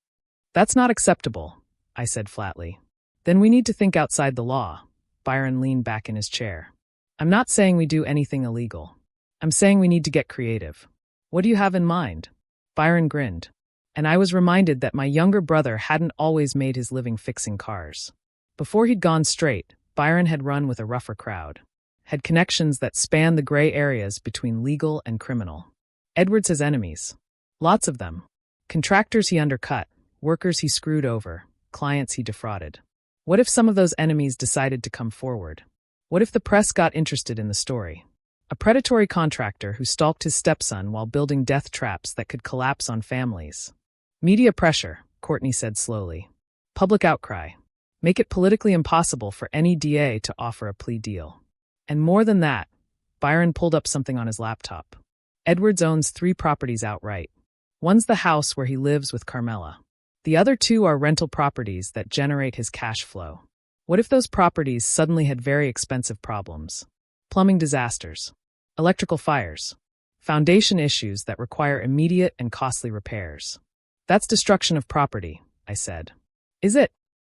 That's not acceptable, I said flatly. Then we need to think outside the law. Byron leaned back in his chair. I'm not saying we do anything illegal. I'm saying we need to get creative. What do you have in mind? Byron grinned. And I was reminded that my younger brother hadn't always made his living fixing cars. Before he'd gone straight, Byron had run with a rougher crowd. Had connections that spanned the gray areas between legal and criminal. Edwards has enemies. Lots of them. Contractors he undercut, workers he screwed over, clients he defrauded. What if some of those enemies decided to come forward? What if the press got interested in the story? A predatory contractor who stalked his stepson while building death traps that could collapse on families. Media pressure, Courtney said slowly. Public outcry. Make it politically impossible for any DA to offer a plea deal. And more than that, Byron pulled up something on his laptop. Edwards owns 3 properties outright. One's the house where he lives with Carmela. The other 2 are rental properties that generate his cash flow. What if those properties suddenly had very expensive problems? Plumbing disasters, electrical fires, foundation issues that require immediate and costly repairs. That's destruction of property, I said. Is it?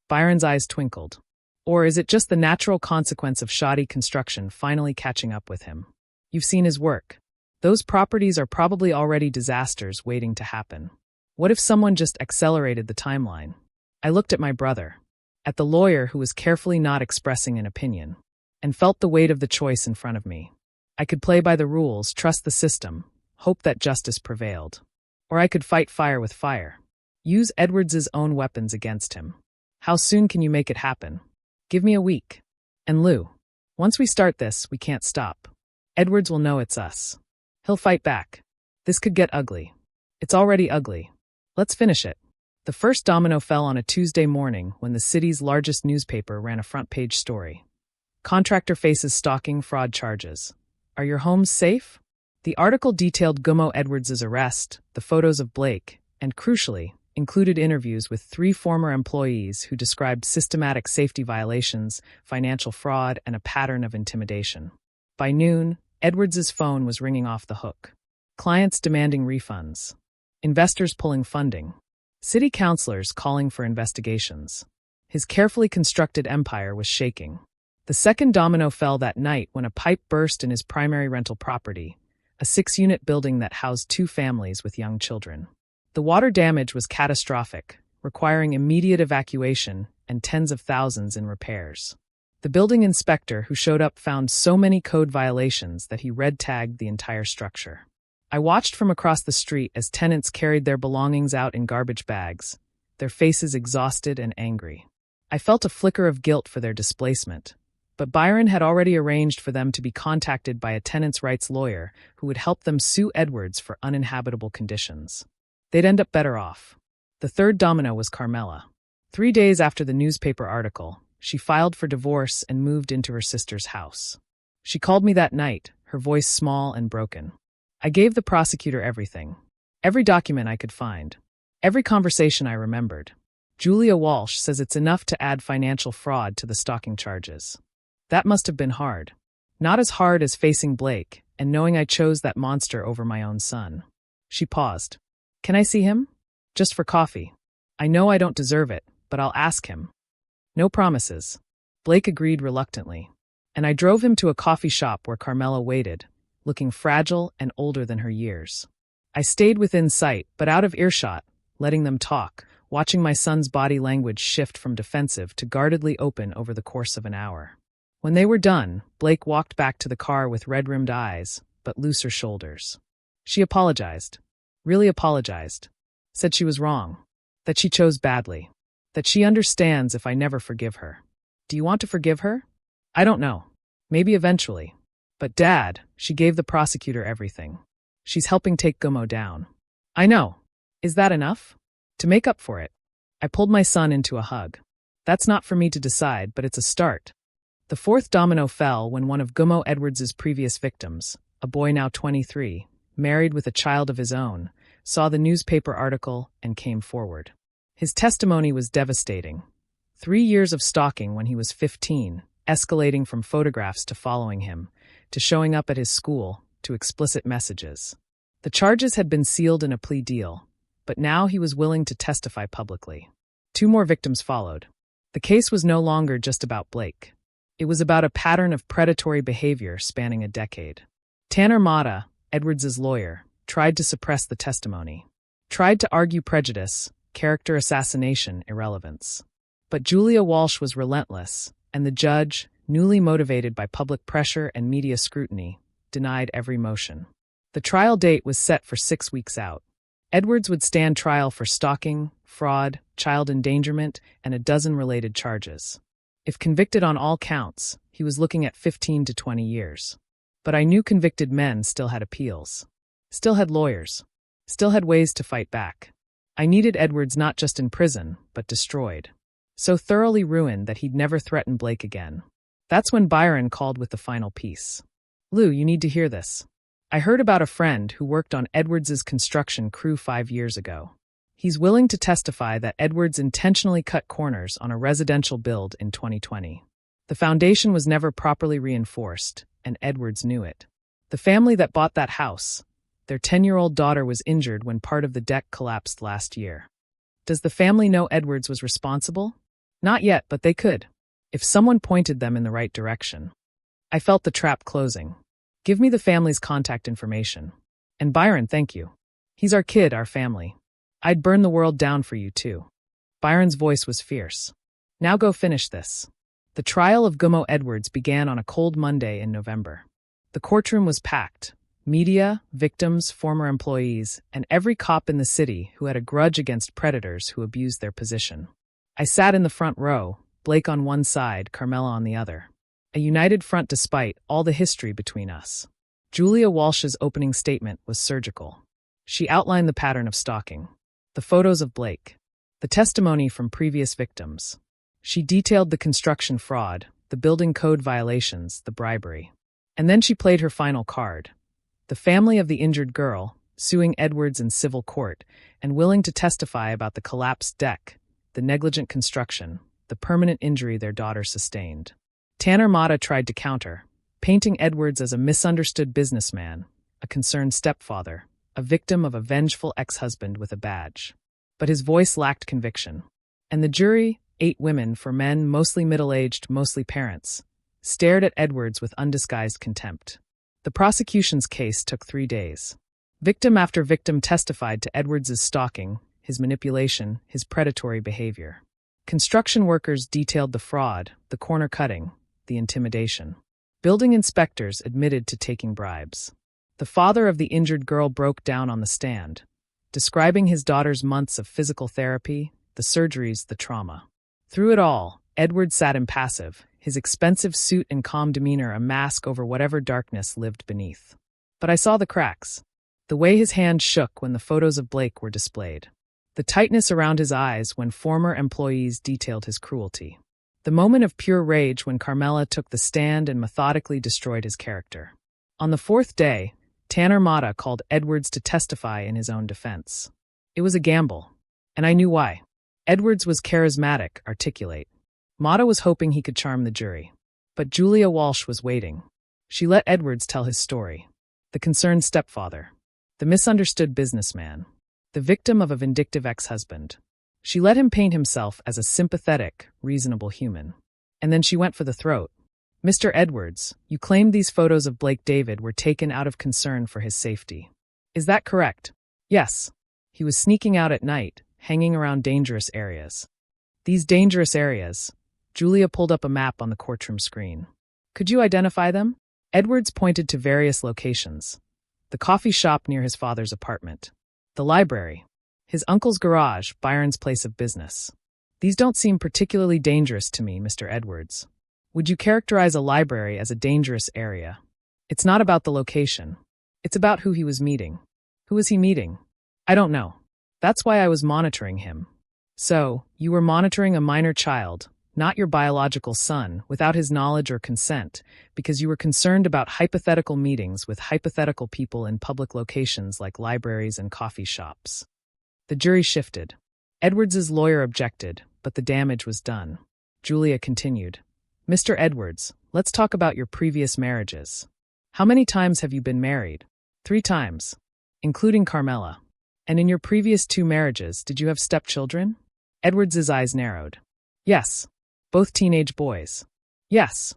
Byron's eyes twinkled. Or is it just the natural consequence of shoddy construction finally catching up with him? You've seen his work. Those properties are probably already disasters waiting to happen. What if someone just accelerated the timeline? I looked at my brother, at the lawyer who was carefully not expressing an opinion, and felt the weight of the choice in front of me. I could play by the rules, trust the system, hope that justice prevailed. Or I could fight fire with fire. Use Edwards's own weapons against him. How soon can you make it happen? Give me a week. And Lou, once we start this, we can't stop. Edwards will know it's us. He'll fight back. This could get ugly. It's already ugly. Let's finish it. The first domino fell on a Tuesday morning when the city's largest newspaper ran a front-page story. Contractor faces stalking fraud charges. Are your homes safe? The article detailed Gummo Edwards' arrest, the photos of Blake, and crucially, included interviews with 3 former employees who described systematic safety violations, financial fraud, and a pattern of intimidation. By noon, Edwards' phone was ringing off the hook. Clients demanding refunds. Investors pulling funding. City councilors calling for investigations. His carefully constructed empire was shaking. The second domino fell that night when a pipe burst in his primary rental property, a 6-unit building that housed 2 families with young children. The water damage was catastrophic, requiring immediate evacuation and tens of thousands in repairs. The building inspector who showed up found so many code violations that he red-tagged the entire structure. I watched from across the street as tenants carried their belongings out in garbage bags, their faces exhausted and angry. I felt a flicker of guilt for their displacement, but Byron had already arranged for them to be contacted by a tenants' rights lawyer who would help them sue Edwards for uninhabitable conditions. They'd end up better off. The third domino was Carmela. 3 days after the newspaper article, she filed for divorce and moved into her sister's house. She called me that night, her voice small and broken. I gave the prosecutor everything. Every document I could find. Every conversation I remembered. Julia Walsh says it's enough to add financial fraud to the stalking charges. That must have been hard. Not as hard as facing Blake and knowing I chose that monster over my own son. She paused. Can I see him? Just for coffee. I know I don't deserve it, but I'll ask him. No promises. Blake agreed reluctantly, and I drove him to a coffee shop where Carmela waited, looking fragile and older than her years. I stayed within sight, but out of earshot, letting them talk, watching my son's body language shift from defensive to guardedly open over the course of an hour. When they were done, Blake walked back to the car with red-rimmed eyes, but looser shoulders. She apologized. Really apologized. Said she was wrong. That she chose badly. That she understands if I never forgive her. Do you want to forgive her? I don't know. Maybe eventually. But Dad, she gave the prosecutor everything. She's helping take Gummo down. I know. Is that enough? To make up for it, I pulled my son into a hug. That's not for me to decide, but it's a start. The fourth domino fell when one of Gummo Edwards' previous victims, a boy now 23, married with a child of his own, saw the newspaper article and came forward. His testimony was devastating. 3 years of stalking when he was 15, escalating from photographs to following him, to showing up at his school, to explicit messages. The charges had been sealed in a plea deal, but now he was willing to testify publicly. 2 more victims followed. The case was no longer just about Blake. It was about a pattern of predatory behavior spanning a decade. Tanner Mata, Edwards' lawyer, tried to suppress the testimony, tried to argue prejudice, character assassination, irrelevance. But Julia Walsh was relentless, and the judge, newly motivated by public pressure and media scrutiny, denied every motion. The trial date was set for 6 weeks out. Edwards would stand trial for stalking, fraud, child endangerment, and a dozen related charges. If convicted on all counts, he was looking at 15 to 20 years. But I knew convicted men still had appeals. Still had lawyers. Still had ways to fight back. I needed Edwards not just in prison, but destroyed. So thoroughly ruined that he'd never threaten Blake again. That's when Byron called with the final piece. Lou, you need to hear this. I heard about a friend who worked on Edwards' construction crew 5 years ago. He's willing to testify that Edwards intentionally cut corners on a residential build in 2020. The foundation was never properly reinforced, and Edwards knew it. The family that bought that house, their 10-year-old daughter was injured when part of the deck collapsed last year. Does the family know Edwards was responsible? Not yet, but they could, if someone pointed them in the right direction. I felt the trap closing. Give me the family's contact information. And Byron, thank you. He's our kid, our family. I'd burn the world down for you, too. Byron's voice was fierce. Now go finish this. The trial of Gummo Edwards began on a cold Monday in November. The courtroom was packed. Media, victims, former employees, and every cop in the city who had a grudge against predators who abused their position. I sat in the front row, Blake on one side, Carmela on the other. A united front despite all the history between us. Julia Walsh's opening statement was surgical. She outlined the pattern of stalking, the photos of Blake, the testimony from previous victims. She detailed the construction fraud, the building code violations, the bribery. And then she played her final card. The family of the injured girl, suing Edwards in civil court and willing to testify about the collapsed deck, the negligent construction, the permanent injury their daughter sustained. Tanner Mata tried to counter, painting Edwards as a misunderstood businessman, a concerned stepfather, a victim of a vengeful ex-husband with a badge. But his voice lacked conviction. And the jury, 8 women, 4 men, mostly middle-aged, mostly parents, stared at Edwards with undisguised contempt. The prosecution's case took 3 days. Victim after victim testified to Edwards's stalking, his manipulation, his predatory behavior. Construction workers detailed the fraud, the corner cutting, the intimidation. Building inspectors admitted to taking bribes. The father of the injured girl broke down on the stand, describing his daughter's months of physical therapy, the surgeries, the trauma. Through it all, Edwards sat impassive, his expensive suit and calm demeanor a mask over whatever darkness lived beneath. But I saw the cracks. The way his hand shook when the photos of Blake were displayed. The tightness around his eyes when former employees detailed his cruelty. The moment of pure rage when Carmela took the stand and methodically destroyed his character. On the 4th day, Tanner Mata called Edwards to testify in his own defense. It was a gamble, and I knew why. Edwards was charismatic, articulate. Mata was hoping he could charm the jury. But Julia Walsh was waiting. She let Edwards tell his story. The concerned stepfather. The misunderstood businessman. The victim of a vindictive ex-husband. She let him paint himself as a sympathetic, reasonable human. And then she went for the throat. Mr. Edwards, you claimed these photos of Blake David were taken out of concern for his safety. Is that correct? Yes. He was sneaking out at night, hanging around dangerous areas. These dangerous areas. Julia pulled up a map on the courtroom screen. Could you identify them? Edwards pointed to various locations. The coffee shop near his father's apartment. The library. His uncle's garage, Byron's place of business. These don't seem particularly dangerous to me, Mr. Edwards. Would you characterize a library as a dangerous area? It's not about the location. It's about who he was meeting. Who was he meeting? I don't know. That's why I was monitoring him. So, you were monitoring a minor child, not your biological son, without his knowledge or consent, because you were concerned about hypothetical meetings with hypothetical people in public locations like libraries and coffee shops. The jury shifted. Edwards's lawyer objected, but the damage was done. Julia continued. Mr. Edwards, let's talk about your previous marriages. How many times have you been married? 3 times, including Carmela. And in your previous 2 marriages, did you have stepchildren? Edwards's eyes narrowed. Yes. Both teenage boys. Yes.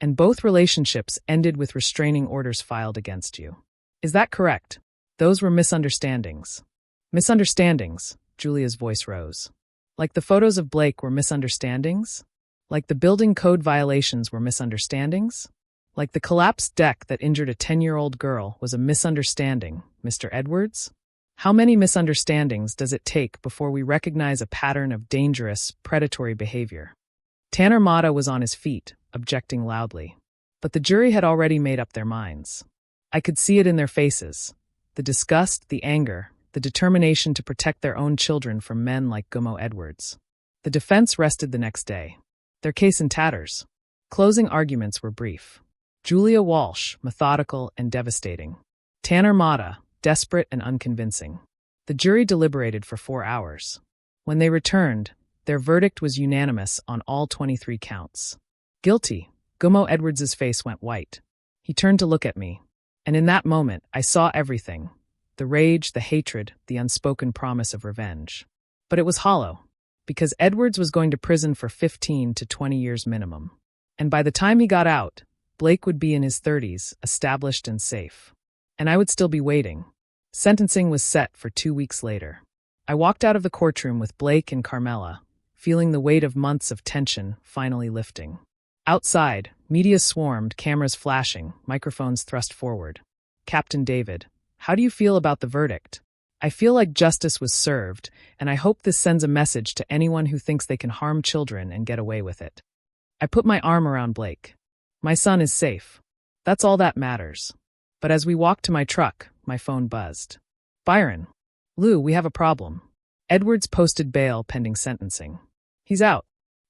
And both relationships ended with restraining orders filed against you. Is that correct? Those were misunderstandings. Misunderstandings, Julia's voice rose. Like the photos of Blake were misunderstandings? Like the building code violations were misunderstandings? Like the collapsed deck that injured a 10-year-old girl was a misunderstanding, Mr. Edwards? How many misunderstandings does it take before we recognize a pattern of dangerous, predatory behavior? Tanner Mata was on his feet, objecting loudly. But the jury had already made up their minds. I could see it in their faces. The disgust, the anger, the determination to protect their own children from men like Gummo Edwards. The defense rested the next day. Their case in tatters. Closing arguments were brief. Julia Walsh, methodical and devastating. Tanner Mata, desperate and unconvincing. The jury deliberated for 4 hours. When they returned, their verdict was unanimous on all 23 counts. Guilty. Gummo Edwards's face went white. He turned to look at me. And in that moment, I saw everything. The rage, the hatred, the unspoken promise of revenge. But it was hollow. Because Edwards was going to prison for 15 to 20 years minimum. And by the time he got out, Blake would be in his 30s, established and safe. And I would still be waiting. Sentencing was set for 2 weeks later. I walked out of the courtroom with Blake and Carmela, feeling the weight of months of tension finally lifting. Outside, media swarmed, cameras flashing, microphones thrust forward. Captain David, how do you feel about the verdict? I feel like justice was served, and I hope this sends a message to anyone who thinks they can harm children and get away with it. I put my arm around Blake. My son is safe. That's all that matters. But as we walked to my truck, my phone buzzed. Byron. Lou, we have a problem. Edwards posted bail pending sentencing. He's out.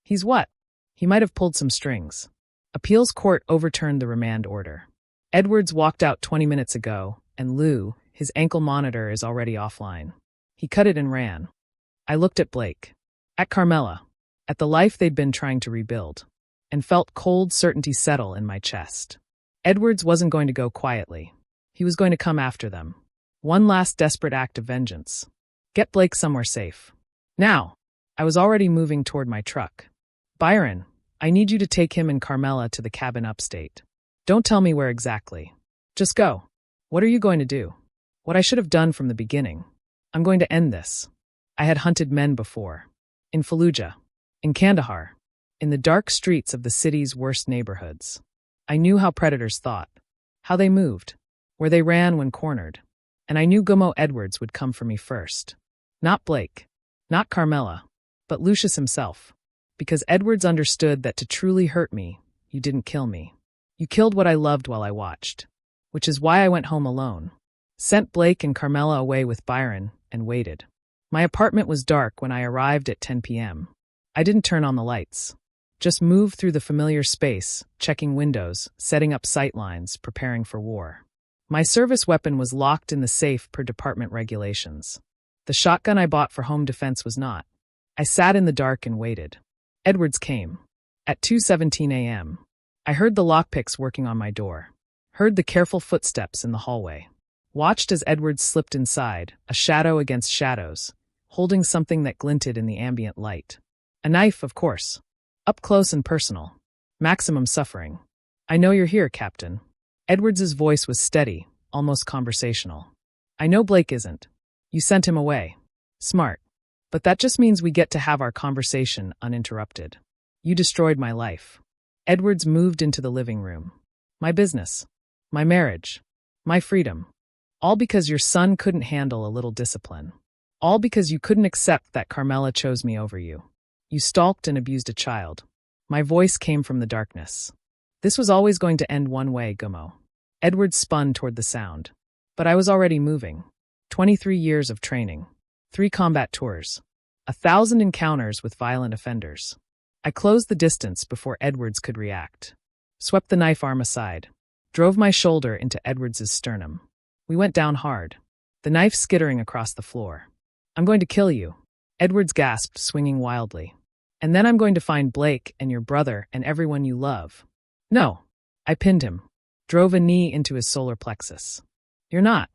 He's what? He might have pulled some strings. Appeals court overturned the remand order. Edwards walked out 20 minutes ago, and Lou, his ankle monitor, is already offline. He cut it and ran. I looked at Blake, at Carmela, at the life they'd been trying to rebuild, and felt cold certainty settle in my chest. Edwards wasn't going to go quietly. He was going to come after them. One last desperate act of vengeance. Get Blake somewhere safe. Now! I was already moving toward my truck. Byron, I need you to take him and Carmela to the cabin upstate. Don't tell me where exactly. Just go. What are you going to do? What I should have done from the beginning. I'm going to end this. I had hunted men before. In Fallujah. In Kandahar. In the dark streets of the city's worst neighborhoods. I knew how predators thought. How they moved. Where they ran when cornered. And I knew Gummo Edwards would come for me first. Not Blake. Not Carmela. But Lucius himself. Because Edwards understood that to truly hurt me, you didn't kill me. You killed what I loved while I watched. Which is why I went home alone. Sent Blake and Carmela away with Byron, and waited. My apartment was dark when I arrived at 10 p.m. I didn't turn on the lights. Just moved through the familiar space, checking windows, setting up sight lines, preparing for war. My service weapon was locked in the safe per department regulations. The shotgun I bought for home defense was not. I sat in the dark and waited. Edwards came. At 2:17 a.m. I heard the lockpicks working on my door. Heard the careful footsteps in the hallway. Watched as Edwards slipped inside, a shadow against shadows, holding something that glinted in the ambient light. A knife, of course. Up close and personal. Maximum suffering. I know you're here, Captain. Edwards's voice was steady, almost conversational. I know Blake isn't. You sent him away. Smart. But that just means we get to have our conversation uninterrupted. You destroyed my life. Edwards moved into the living room. My business. My marriage. My freedom. All because your son couldn't handle a little discipline. All because you couldn't accept that Carmela chose me over you. You stalked and abused a child. My voice came from the darkness. This was always going to end one way, Gummo. Edwards spun toward the sound. But I was already moving. 23 years of training. 3 combat tours. 1,000 encounters with violent offenders. I closed the distance before Edwards could react. Swept the knife arm aside. Drove my shoulder into Edwards's sternum. We went down hard. The knife skittering across the floor. I'm going to kill you. Edwards gasped, swinging wildly. And then I'm going to find Blake and your brother and everyone you love. No. I pinned him. Drove a knee into his solar plexus. You're not.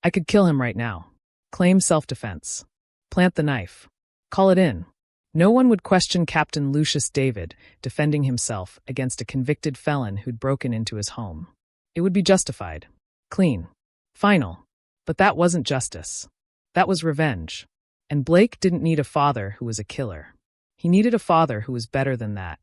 I could kill him right now. Claim self-defense. Plant the knife. Call it in. No one would question Captain Lucius David defending himself against a convicted felon who'd broken into his home. It would be justified. Clean. Final. But that wasn't justice. That was revenge. And Blake didn't need a father who was a killer. He needed a father who was better than that.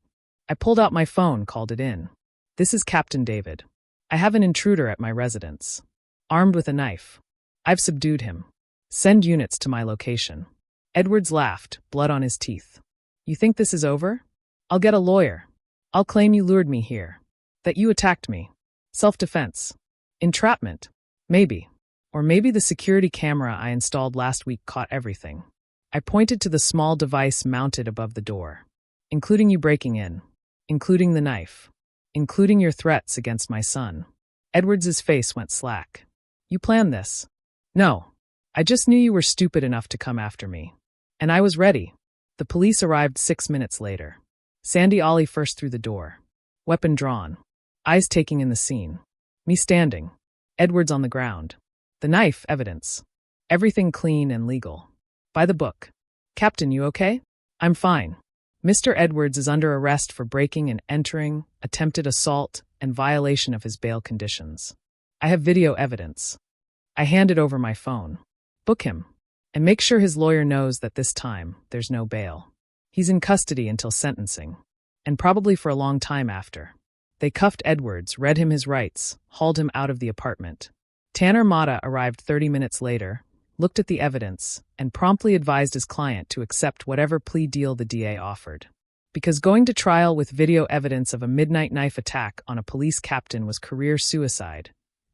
I pulled out my phone, called it in. This is Captain David. I have an intruder at my residence. Armed with a knife. I've subdued him. Send units to my location. Edwards laughed, blood on his teeth. You think this is over? I'll get a lawyer. I'll claim you lured me here. That you attacked me. Self-defense. Entrapment. Maybe. Or maybe the security camera I installed last week caught everything. I pointed to the small device mounted above the door. Including you breaking in. Including the knife. Including your threats against my son. Edwards's face went slack. You planned this? No. I just knew you were stupid enough to come after me. And I was ready. The police arrived 6 minutes later. Sandy Ollie first through the door. Weapon drawn. Eyes taking in the scene. Me standing. Edwards on the ground. The knife, evidence. Everything clean and legal. By the book. Captain, you okay? I'm fine. Mr. Edwards is under arrest for breaking and entering, attempted assault, and violation of his bail conditions. I have video evidence. I handed over my phone. Book him. And make sure his lawyer knows that this time, there's no bail. He's in custody until sentencing. And probably for a long time after. They cuffed Edwards, read him his rights, hauled him out of the apartment. Tanner Mata arrived 30 minutes later, looked at the evidence, and promptly advised his client to accept whatever plea deal the DA offered. Because going to trial with video evidence of a midnight knife attack on a police captain was career suicide,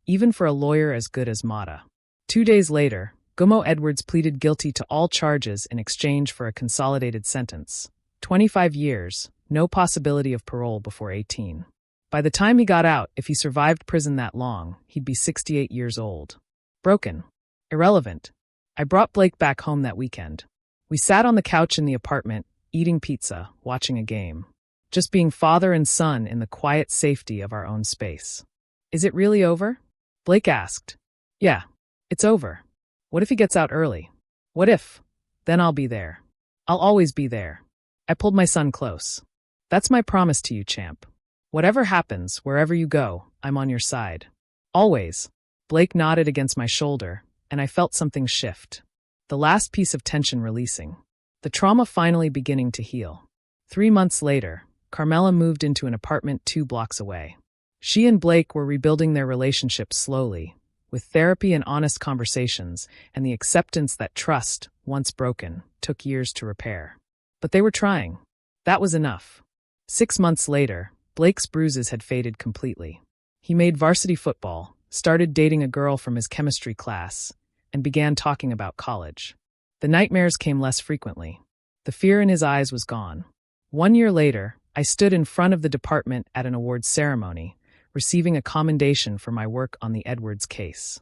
even for a lawyer as good as Mata. 2 days later, Gummo Edwards pleaded guilty to all charges in exchange for a consolidated sentence. 25 years, no possibility of parole before 18. By the time he got out, if he survived prison that long, he'd be 68 years old. Broken. Irrelevant. I brought Blake back home that weekend. We sat on the couch in the apartment, eating pizza, watching a game. Just being father and son in the quiet safety of our own space. Is it really over? Blake asked. Yeah, it's over. What if he gets out early? What if? Then I'll be there. I'll always be there. I pulled my son close. That's my promise to you, champ. Whatever happens, wherever you go, I'm on your side. Always. Blake nodded against my shoulder, and I felt something shift. The last piece of tension releasing. The trauma finally beginning to heal. 3 months later, Carmela moved into an apartment 2 blocks away. She and Blake were rebuilding their relationship slowly, with therapy and honest conversations, and the acceptance that trust, once broken, took years to repair. But they were trying. That was enough. 6 months later, Blake's bruises had faded completely. He made varsity football, started dating a girl from his chemistry class, and began talking about college. The nightmares came less frequently. The fear in his eyes was gone. 1 year later, I stood in front of the department at an awards ceremony, receiving a commendation for my work on the Edwards case.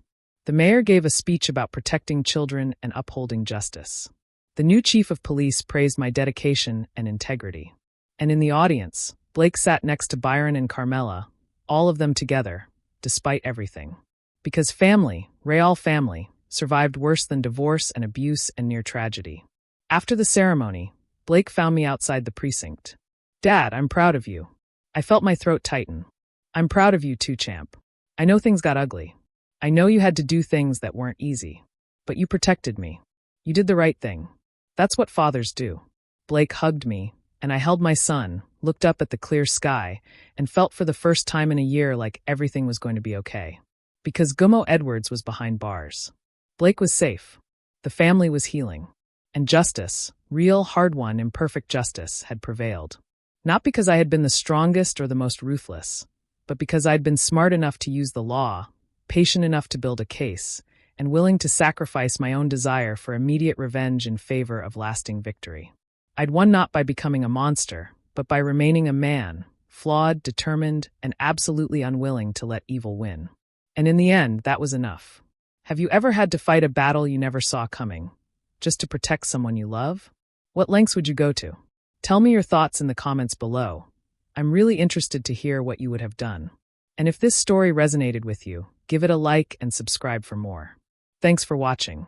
The mayor gave a speech about protecting children and upholding justice. The new chief of police praised my dedication and integrity. And in the audience, Blake sat next to Byron and Carmela, all of them together, despite everything. Because family, real family, survived worse than divorce and abuse and near tragedy. After the ceremony, Blake found me outside the precinct. Dad, I'm proud of you. I felt my throat tighten. I'm proud of you too, champ. I know things got ugly. I know you had to do things that weren't easy. But you protected me. You did the right thing. That's what fathers do. Blake hugged me, and I held my son, looked up at the clear sky, and felt for the first time in a year like everything was going to be okay. Because Gummo Edwards was behind bars. Blake was safe. The family was healing. And justice, real, hard-won, imperfect justice, had prevailed. Not because I had been the strongest or the most ruthless, but because I'd been smart enough to use the law, patient enough to build a case, and willing to sacrifice my own desire for immediate revenge in favor of lasting victory. I'd won not by becoming a monster, but by remaining a man, flawed, determined, and absolutely unwilling to let evil win. And in the end, that was enough. Have you ever had to fight a battle you never saw coming, just to protect someone you love? What lengths would you go to? Tell me your thoughts in the comments below. I'm really interested to hear what you would have done. And if this story resonated with you, give it a like and subscribe for more. Thanks for watching.